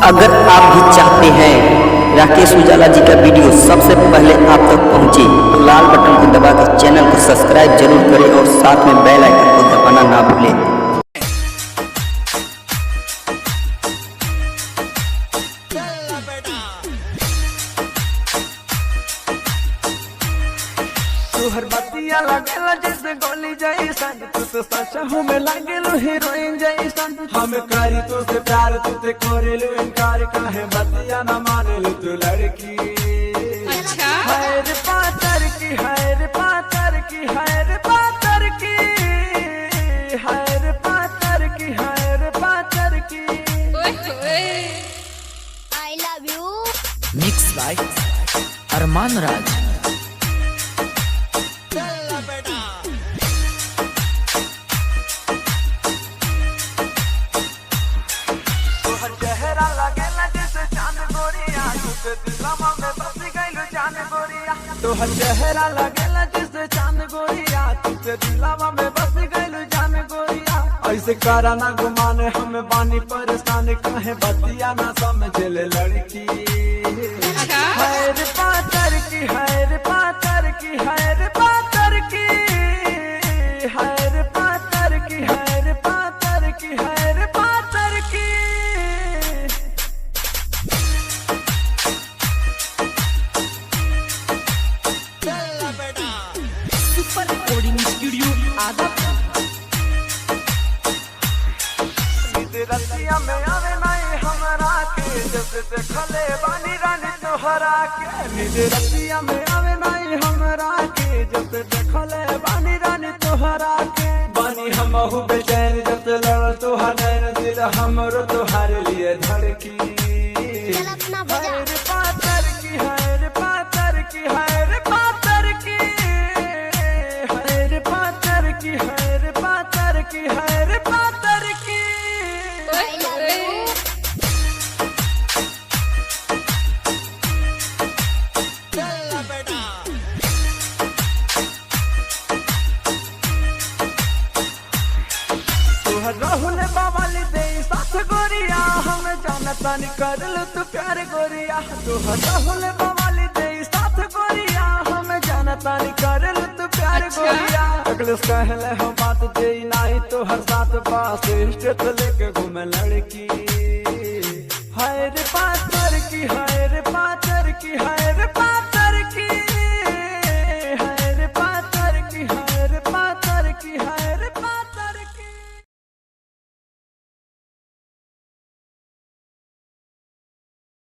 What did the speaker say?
अगर आप भी चाहते हैं राकेश उजाला जी का वीडियो सबसे पहले आप तक पहुंचे तो लाल बटन को दबा के चैनल को सब्सक्राइब जरूर करें और साथ में बेल आइकन को दबाना ना भूलें। तुहर बतिया लगेला जैसे गोली जैसन, तू तो सच हूँ मैं लागेलू हीरोइन जैसन। हम करी तुझसे प्यार तुझे करेलू इनकार, काहे बतिया न मानेलू तू लड़की। अच्छा हैर पातर की हैर पातर की हैर पातर की हैर पातर की हैर पातर की। I love you. Mix by Armaan Raj. तोहर चेहरा लगेला जैसे चांद गोरिया, तुझे दिलवा में बस गइलू जान गोरिया। तोहर चेहरा लगेला जैसे चांद गोरिया, तुझे दिलवा में बस गइलू जान गोरिया। ऐसे करा ना गुमाने हमें बानी परेशान, काहे बतिया ना समझले लड़की। हैर पातर की हैर पातर की हैर पातर की हैर पातर की हैर पातर की हैर पातर की। Super recording studio Adampur. रतिया में आवे नहीं हमरा के, जब देखले बानी रानी तोहरा के। नींद रतिया में आवे नहीं हमरा के, जब देखले बानी रानी तोहरा के। बानी हमहु बेचैन जब लड़ तोहर नैन, दिल हमरो तोहर लिए धड़की। हैर पातर की हैर पातर की हैर पातर की हैर पातर की हैर पातर की हैर पातर की। I love you. तुहर राहुल बावाली दे साथ गोरिया, हम जानता नहीं करल तू प्यार गोरिया। तुहर राहुल बावाली दे साथ गोरिया, हम जानता नहीं करल तू प्यार गोरिया। अगले कहले हम बात दे नहीं तो हर साथ पास स्टेट लेके घूमे लड़की।